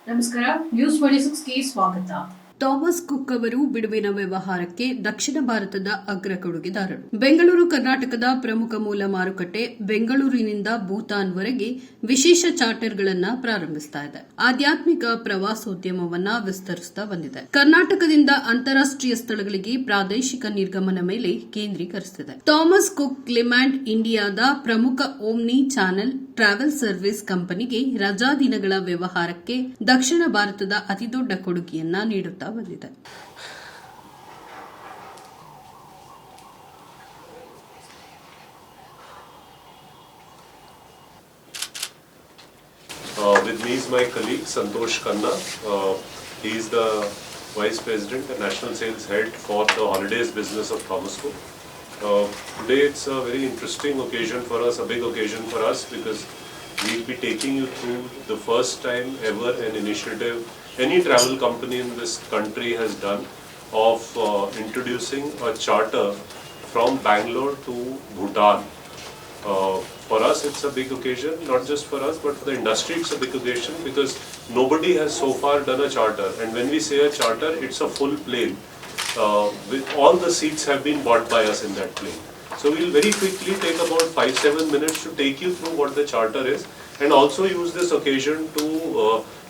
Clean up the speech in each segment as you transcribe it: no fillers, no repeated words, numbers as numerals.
ನಮಸ್ಕಾರ, ನ್ಯೂಸ್ 26ಗೆ ಸ್ವಾಗತ. Thomas cook ಅವರು ಬಿಡುವಿನ ವ್ಯವಹಾರಕ್ಕೆ ದಕ್ಷಿಣ ಭಾರತದ ಅಗ್ರ ಕೊಡುಗೆದಾರರು. ಬೆಂಗಳೂರು ಕರ್ನಾಟಕದ ಪ್ರಮುಖ ಮೂಲ ಮಾರುಕಟ್ಟೆ ಬೆಂಗಳೂರಿನಿಂದ ಭೂತಾನ್ವರೆಗೆ ವಿಶೇಷ ಚಾರ್ಟರ್ಗಳನ್ನು ಪ್ರಾರಂಭಿಸ್ತಾ ಇದೆ. ಆಧ್ಯಾತ್ಮಿಕ ಪ್ರವಾಸೋದ್ಯಮವನ್ನ ವಿಸ್ತರಿಸುತ್ತಾ ಬಂದಿದೆ. ಕರ್ನಾಟಕದಿಂದ ಅಂತಾರಾಷ್ಟ್ರೀಯ ಸ್ಥಳಗಳಿಗೆ ಪ್ರಾದೇಶಿಕ ನಿರ್ಗಮನ ಮೇಲೆ ಕೇಂದ್ರೀಕರಿಸುತ್ತಿದೆ. ಥಾಮಸ್ ಕುಕ್ ಲಿಮ್ಯಾಂಡ್ ಇಂಡಿಯಾದ ಪ್ರಮುಖ ಓಮ್ನಿ ಚಾನೆಲ್ ಟ್ರಾವೆಲ್ ಸರ್ವಿಸ್ ಕಂಪನಿಗೆ ರಜಾ ದಿನಗಳ ವ್ಯವಹಾರಕ್ಕೆ ದಕ್ಷಿಣ ಭಾರತದ ಅತಿದೊಡ್ಡ ಕೊಡುಗೆಯನ್ನ ನೀಡುತ್ತಾ ಬಂದಿದೆ. With me is my colleague Santosh Khanna. He is the Vice President and National Sales Head for the holidays business of Thomas Cook. Today it's a very interesting occasion for us, a big occasion for us, because we'll be taking you through the first time ever an initiative any travel company in this country has done of introducing a charter from Bangalore to Bhutan. For us it's a big occasion, not just for us but for the industry it's a big occasion, because nobody has so far done a charter, and when we say a charter it's a full plane. With all the seats have been bought by us in that plane. So we'll very quickly take about 5-7 minutes to take you through what the charter is, and also use this occasion to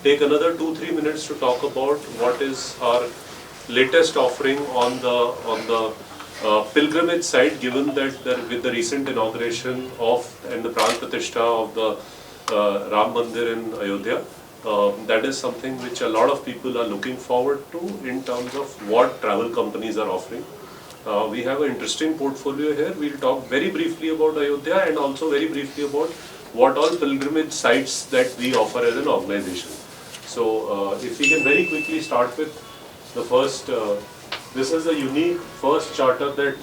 take another 2-3 minutes to talk about what is our latest offering on the pilgrimage side, given that with the recent inauguration of and the Pran Pratishtha of the Ram Mandir in Ayodhya. That is something which a lot of people are looking forward to in terms of what travel companies are offering. We have an interesting portfolio here. We'll talk very briefly about Ayodhya and also very briefly about what all pilgrimage sites that we offer as an organization. So if we can very quickly start with the first, this is a unique first charter that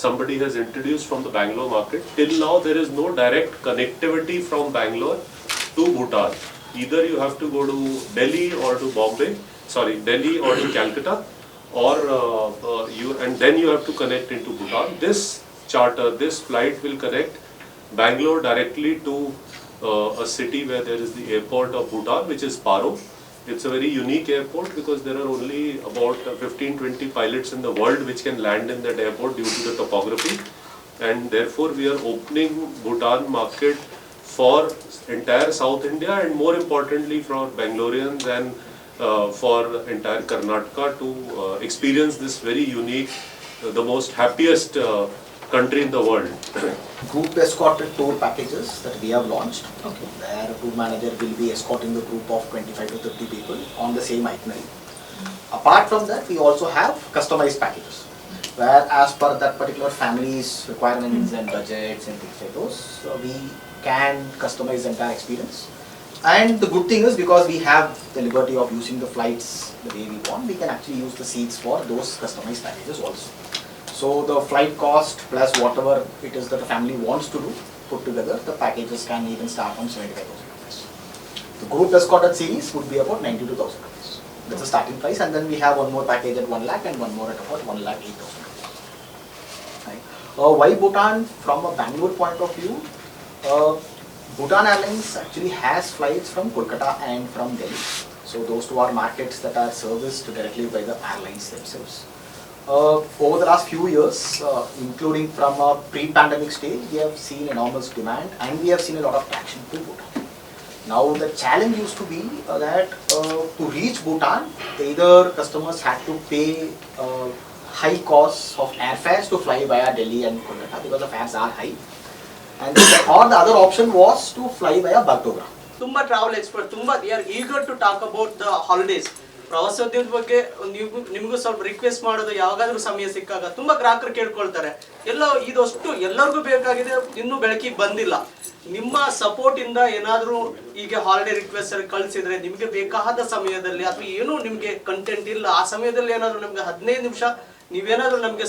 somebody has introduced from the Bangalore market. Till now there is no direct connectivity from Bangalore to Bhutan. Either you have to go to Delhi or to Delhi or to Calcutta, or and then you have to connect into Bhutan. This charter, this flight will connect Bangalore directly to a city where there is the airport of Bhutan, which is Paro. It's a very unique airport because there are only about 15-20 pilots in the world which can land in that airport due to the topography, and therefore we are opening Bhutan market for entire South India, and more importantly for Bangaloreans and for entire Karnataka to experience this very unique, the most happiest country in the world. Group escorted tour packages that we have launched. Okay. Where a tour manager will be escorting the group of 25 to 30 people on the same itinerary. Apart from that, we also have customized packages, where as per that particular family's requirements and budgets and things like those, so we can customize the entire experience. And the good thing is, because we have the liberty of using the flights the way we want, we can actually use the seats for those customized packages also. So the flight cost plus whatever it is that the family wants to do put together, the packages can even start from 75,000 rupees. The group escorted series would be about 92,000 rupees. That's the starting price, and then we have one more package at 1 lakh and one more at about 1,08,000 rupees. Right. Why Bhutan? From a Bangalore point of view, Bhutan Airlines actually has flights from Kolkata and from Delhi. So those two are markets that are serviced directly by the airlines themselves. Over the last few years, including from a pre-pandemic stage, we have seen enormous demand and we have seen a lot of traction to Bhutan. Now the challenge used to be that to reach Bhutan, either customers had to pay high costs of airfares to fly via Delhi and Kolkata because the fares are high, and or the other option was to fly via Bagdogra. ತುಂಬಾ travel expert, ತುಂಬಾ they are eager to talk about the holidays. ಪ್ರವಾಸೋದ್ಯಮದ ಬಗ್ಗೆ ನಿಮಗೂ ಸ್ವಲ್ಪ request ಮಾಡೋದು, ಯಾವಾಗಾದ್ರೂ ಸಮಯ ಸಿಕ್ಕಾಗ ತುಂಬಾ ಗ್ರಾಹಕರು ಕೇಳ್ಕೊಳ್ತಾರೆ, ಎಲ್ಲೋ ಇದಷ್ಟು ಎಲ್ಲರಿಗೂ ಬೇಕಾಗಿದೆ, ಇನ್ನೂ ಬೆಳಕಿಗೆ ಬಂದಿಲ್ಲ. ನಿಮ್ಮ ಸಪೋರ್ಟ್ ಇಂದ ಏನಾದರೂ ಈಗ ಹಾಲಿಡೇ ರಿಕ್ವೆಸ್ಟ್ ಕಳಿಸಿದ್ರೆ ನಿಮಗೆ ಬೇಕಾದ ಸಮಯದಲ್ಲಿ, ಅಥವಾ ಏನೂ ನಿಮಗೆ ಕಂಟೆಂಟ್ ಇಲ್ಲ ಆ ಸಮಯದಲ್ಲಿ ಏನಾದರೂ ನಮ್ಗೆ 15 ನಿಮಿಷ ನೀವೇನಾದರೂ ನಮಗೆ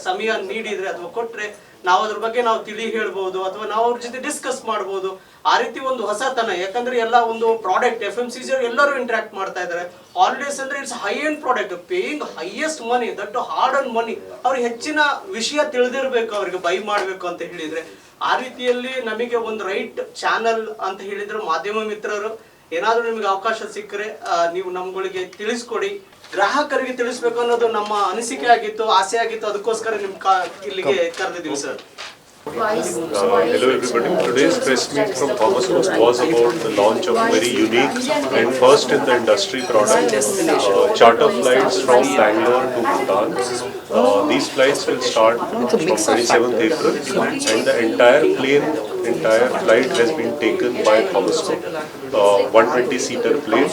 ಸಮಯ ನೀಡಿದ್ರೆ ಅಥವಾ ಕೊಟ್ರೆ ನಾವು ಅದ್ರ ಬಗ್ಗೆ ನಾವು ತಿಳಿ ಹೇಳ್ಬೋದು, ಅಥವಾ ನಾವು ಅವ್ರ ಜೊತೆ ಡಿಸ್ಕಸ್ ಮಾಡ್ಬೋದು. ಆ ರೀತಿ ಒಂದು ಹೊಸತನ, ಯಾಕಂದ್ರೆ ಎಲ್ಲ ಒಂದು ಪ್ರಾಡಕ್ಟ್ FMCG ಎಲ್ಲರೂ ಇಂಟ್ರಾಕ್ಟ್ ಮಾಡ್ತಾ ಇದ್ದಾರೆ. ಹಾಲಿಡೇಸ್ ಅಂದ್ರೆ it's high end product, paying highest money, that hard and ಮನಿ. ಅವ್ರಿಗೆ ಹೆಚ್ಚಿನ ವಿಷಯ ತಿಳಿದಿರ್ಬೇಕು ಅವ್ರಿಗೆ ಬೈ ಮಾಡ್ಬೇಕು ಅಂತ ಹೇಳಿದ್ರೆ. ಆ ರೀತಿಯಲ್ಲಿ ನಮಗೆ ಒಂದು ರೈಟ್ ಚಾನಲ್ ಅಂತ ಹೇಳಿದ್ರು ಮಾಧ್ಯಮ ಮಿತ್ರರು. ಏನಾದರೂ ನಿಮಗೆ ಅವಕಾಶ ಸಿಕ್ಕರೆ ನೀವು ನಮ್ಗಳಿಗೆ ತಿಳಿಸ್ಕೊಡಿ. ಗ್ರಾಹಕರಿಗೆ ತಿಳಿಸ್ಬೇಕು ಅನ್ನೋದು ನಮ್ಮ ಅನಿಸಿಕೆ ಆಗಿತ್ತು, ಆಸೆ ಆಗಿತ್ತು. ಅದಕ್ಕೋಸ್ಕರ ಇಲ್ಲಿಗೆ ಕರೆದಿದ್ದೀವಿ sir. Hello everybody. Today's press meet from Thomas Cook was about the launch of a very unique and first in the industry product, charter flights from Bangalore to Bhutan. These flights will start from 27th April and the entire flight has been taken by Thomas Cook, 120-seater plane,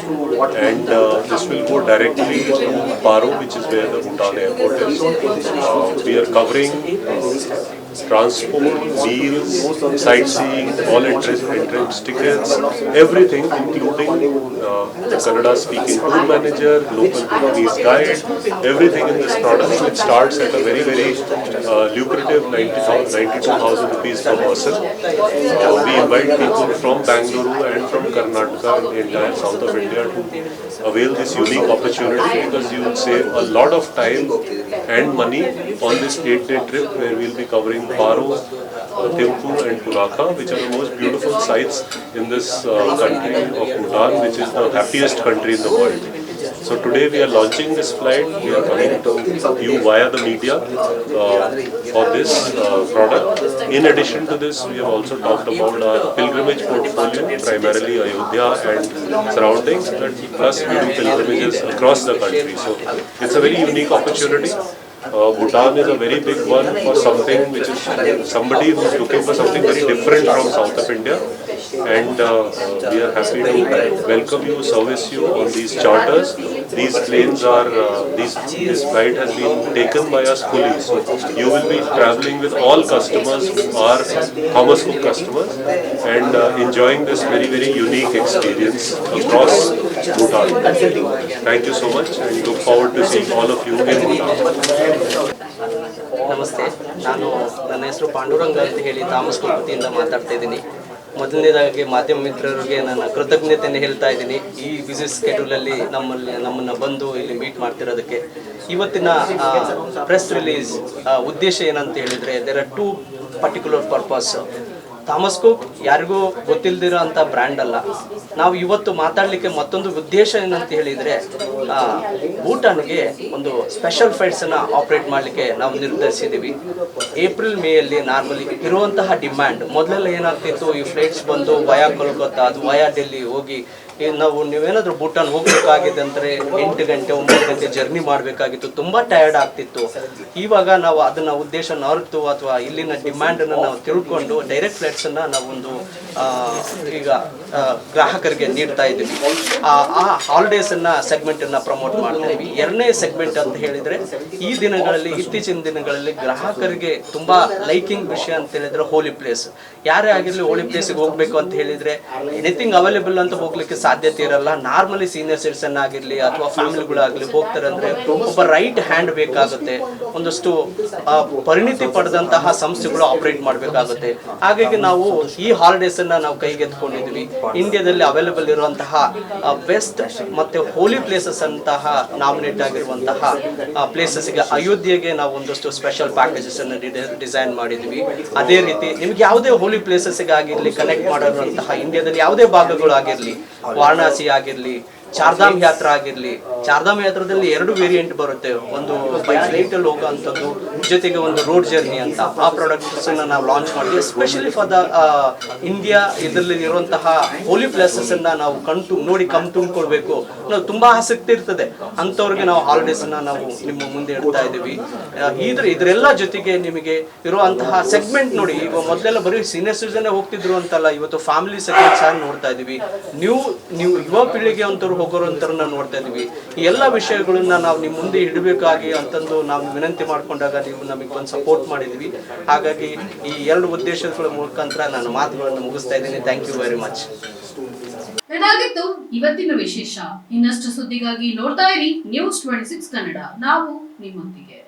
and this will go directly to Paro, which is where the Bhutan airport is. We are covering transport, meals, sightseeing, all entrance tickets, everything, including the Kannada-speaking tour manager, local Bhutanese guide, everything in this product. It starts at a very, very lucrative 92,000 rupees per person. We invite people from Bangalore and from Karnataka and the entire south of India to avail this unique opportunity, because you will save a lot of time and money on this 8-day trip where we will be covering Paro, Thimphu and Punakha, which are the most beautiful sites in this country of Bhutan, which is the happiest country in the world. So today we are launching this flight. We are coming to you via the media for this product. In addition to this, we have also talked about our pilgrimage portfolio, primarily Ayodhya and surroundings, but plus we do pilgrimages across the country. So it's a very unique opportunity. Bhutan is a very big one for something which is somebody who is looking for something very different from south of India, and we are happy to welcome you, service you on these charters. These planes are, this flight has been taken by us fully, so you will be traveling with all customers who are Thomas Cook customers and enjoying this very, very unique experience across Bhutan. Thank you so much and look forward to seeing all of you in Bhutan. ನಮಸ್ತೆ, ನನ್ನ ಹೆಸರು ಪಾಂಡುರಂಗ ಅಂತ ಹೇಳಿ Thomas cook ವತಿಯಿಂದ ಮಾತಾಡ್ತಾ ಇದ್ದೀನಿ. ಮೊದಲನೇದಾಗಿ ಮಾಧ್ಯಮ ಮಿತ್ರರಿಗೆ ನನ್ನ ಕೃತಜ್ಞತೆಯನ್ನು ಹೇಳ್ತಾ ಇದ್ದೀನಿ, ಈ ಬ್ಯುಸಿ ಸ್ಕೆಡ್ಯೂಲಲ್ಲಿ ನಮ್ಮನ್ನು ಬಂದು ಇಲ್ಲಿ ಮೀಟ್ ಮಾಡ್ತಿರೋದಕ್ಕೆ. ಇವತ್ತಿನ ಪ್ರೆಸ್ ರಿಲೀಸ್ ಉದ್ದೇಶ ಏನಂತ ಹೇಳಿದರೆ, there are 2 particular purpose. Thomas Cook ಯಾರಿಗೂ ಗೊತ್ತಿಲ್ಲದಿರೋ ಅಂಥ ಬ್ರ್ಯಾಂಡ್ ಅಲ್ಲ. ನಾವು ಇವತ್ತು ಮಾತಾಡಲಿಕ್ಕೆ ಮತ್ತೊಂದು ಉದ್ದೇಶ ಏನಂತ ಹೇಳಿದರೆ, ಭೂಟಾನ್ಗೆ ಒಂದು ಸ್ಪೆಷಲ್ ಫ್ಲೈಟ್ಸನ್ನು ಆಪ್ರೇಟ್ ಮಾಡಲಿಕ್ಕೆ ನಾವು ನಿರ್ಧರಿಸಿದ್ದೀವಿ. ಏಪ್ರಿಲ್ ಮೇಯಲ್ಲಿ ನಾರ್ಮಲಿ ಇರುವಂತಹ ಡಿಮ್ಯಾಂಡ್, ಮೊದಲೆಲ್ಲ ಏನಾಗ್ತಿತ್ತು, ಈ ಫ್ಲೈಟ್ಸ್ ಬಂದು ವಯಾ ಕೋಲ್ಕತ್ತಾ, ಅದು ವಯಾ ಡೆಲ್ಲಿ ಹೋಗಿ ನೀವೇನಾದರೂ ಭೂಟಾನ್ ಹೋಗಬೇಕಾಗಿದೆ ಅಂದರೆ 8 ಗಂಟೆ 9 ಗಂಟೆ ಜರ್ನಿ ಮಾಡಬೇಕಾಗಿತ್ತು, ತುಂಬ ಟಯರ್ಡ್ ಆಗ್ತಿತ್ತು. ಇವಾಗ ನಾವು ಅದನ್ನು ಉದ್ದೇಶನ ಅರಿತು ಅಥವಾ ಇಲ್ಲಿನ ಡಿಮ್ಯಾಂಡನ್ನು ನಾವು ತಿಳ್ಕೊಂಡು ಡೈರೆಕ್ಟ್ ಫ್ಲೈಟ್ಸನ್ನು ನಾವೊಂದು ಈಗ ಗ್ರಾಹಕರಿಗೆ ನೀಡ್ತಾ ಇದ್ದೀವಿ. ಆ ಹಾಲಿಡೇಸನ್ನು ಸೆಗ್ಮೆಂಟನ್ನು ಪ್ರಮೋಟ್ ಮಾಡ್ತಾ ಇದ್ದೀವಿ. ಎರಡನೇ ಸೆಗ್ಮೆಂಟ್ ಅಂತ ಹೇಳಿದರೆ, ಈ ದಿನಗಳಲ್ಲಿ ಇತ್ತೀಚಿನ ದಿನಗಳಲ್ಲಿ ಗ್ರಾಹಕರಿಗೆ ತುಂಬ ಲೈಕಿಂಗ್ ವಿಷಯ ಅಂತ ಹೇಳಿದರೆ ಹೋಲಿ ಪ್ಲೇಸ್. ಯಾರೇ ಆಗಿರಲಿ ಹೋಲಿ ಪ್ಲೇಸಿಗೆ ಹೋಗಬೇಕು ಅಂತ ಹೇಳಿದರೆ ಎನಿಥಿಂಗ್ ಅವೈಲೇಬಲ್ ಅಂತ ಹೋಗ್ಲಿಕ್ಕೆ ಸಾಧ್ಯತೆ ಇರಲ್ಲ. ನಾರ್ಮಲಿ ಸೀನಿಯರ್ ಸಿಟಿಸನ್ ಆಗಿರಲಿ ಅಥವಾ ಫ್ಯಾಮಿಲಿಗಳಾಗಲಿ ಹೋಗ್ತಾರೆ ಅಂದರೆ ಒಬ್ಬ ರೈಟ್ ಹ್ಯಾಂಡ್ ಬೇಕಾಗುತ್ತೆ, ಒಂದಷ್ಟು ಪರಿಣಿತಿ ಪಡೆದಂತಹ ಸಂಸ್ಥೆಗಳು ಆಪರೇಟ್ ಮಾಡಬೇಕಾಗುತ್ತೆ. ಹಾಗಾಗಿ ನಾವು ಈ ಹಾಲಿಡೇಸನ್ನು ನಾವು ಕೈಗೆತ್ಕೊಂಡಿದ್ವಿ. ಇಂಡಿಯಾದಲ್ಲಿ ಅವೈಲೇಬಲ್ ಇರುವಂತಹ ಬೆಸ್ಟ್ ಮತ್ತು ಹೋಲಿ ಪ್ಲೇಸಸ್ ಅಂತಹ ನಾಮಿನೇಟ್ ಆಗಿರುವಂತಹ ಪ್ಲೇಸಸ್ಗೆ ಅಯೋಧ್ಯೆಗೆ ನಾವು ಒಂದಷ್ಟು ಸ್ಪೆಷಲ್ ಪ್ಯಾಕೇಜಸ್ ಅನ್ನು ಡಿಸೈನ್ ಮಾಡಿದ್ವಿ. ಅದೇ ರೀತಿ ನಿಮ್ಗೆ ಯಾವುದೇ ಹೋಲಿ ಪ್ಲೇಸಸ್ಗೆ ಆಗಿರಲಿ, ಕನೆಕ್ಟ್ ಮಾಡಿರುವಂತಹ ಇಂಡಿಯಾದಲ್ಲಿ ಯಾವುದೇ ಭಾಗಗಳು ಆಗಿರಲಿ, ವಾರಣಾಸಿ ಆಗಿರಲಿ, ಚಾರ್ಧಾಮ್ ಯಾತ್ರಾ ಆಗಿರಲಿ. ಚಾರ್ಧಾಮ್ ಯಾತ್ರಾದಲ್ಲಿ 2 ವೇರಿಯಂಟ್ ಬರುತ್ತೆ, ಒಂದು ಬೈ ಫ್ಲೈಟಲ್ಲಿ ಹೋಗೋವಂಥದ್ದು, ಜೊತೆಗೆ ಒಂದು ರೋಡ್ ಜರ್ನಿ ಅಂತ. ಆ ಪ್ರಾಡಕ್ಟ್ಸನ್ನು ನಾವು ಲಾಂಚ್ ಮಾಡಿದ್ವಿ ಎಸ್ಪೆಷಲಿ ಫಾರ್ ದ ಇಂಡಿಯಾ. ಇದರಲ್ಲಿ ಇರುವಂತಹ ಹೋಲಿ ಪ್ಲೇಸಸ್ಸನ್ನು ನಾವು ನೋಡಿ ತುಂಬಿಕೊಳ್ಬೇಕು, ನಾವು ತುಂಬ ಆಸಕ್ತಿ ಇರ್ತದೆ ಅಂಥವ್ರಿಗೆ ನಾವು ಹಾಲಿಡೇಸನ್ನು ನಾವು ನಿಮ್ಮ ಮುಂದೆ ಇಡ್ತಾ ಇದ್ದೀವಿ. ಇದರೆಲ್ಲ ಜೊತೆಗೆ ನಿಮಗೆ ಇರುವಂತಹ ಸೆಗ್ಮೆಂಟ್ ನೋಡಿ, ಈಗ ಮೊದಲೆಲ್ಲ ಬರೀ ಸೀನಿಯರ್ ಸಿಟಿಸನ್ ಹೋಗ್ತಿದ್ರು ಅಂತಲ್ಲ, ಇವತ್ತು ಫ್ಯಾಮಿಲಿ ಸೆಗ್ಮೆಂಟ್ ಸಹ ನೋಡ್ತಾ ಇದ್ದೀವಿ. ನೀವು ಯುವ ಪೀಳಿಗೆ ಅಂತವ್ರು ಹೋಗೋರಂತರನ್ನ ನೋಡ್ತಾ ಇದ್ವಿ. ಈ ಎಲ್ಲ ವಿಷಯಗಳನ್ನ ನಾವು ನಿಮ್ಮ ಮುಂದೆ ಇಡಬೇಕಾಗಿ ಅಂತಂದು ನಾವು ವಿನಂತಿ ಮಾಡ್ಕೊಂಡಾಗ ನೀವು ನಮಗೆ ಒಂದು ಸಪೋರ್ಟ್ ಮಾಡಿದ್ವಿ. ಹಾಗಾಗಿ ಈ 2 ಉದ್ದೇಶಗಳ ಮುಖಾಂತರ ನಾನು ಮಾತುಗಳನ್ನು ಮುಗಿಸ್ತಾ ಇದ್ದೀನಿ. Thank you very much. ಇದಾಗಿತ್ತು ಇವತ್ತಿನ ವಿಶೇಷ. ಇನ್ನಷ್ಟು ಸುದ್ದಿಗಾಗಿ ನೋಡ್ತಾ ಇರಿ News 26 ಕನ್ನಡ. ನಾವು ನಿಮ್ಮೊಂದಿಗೆ.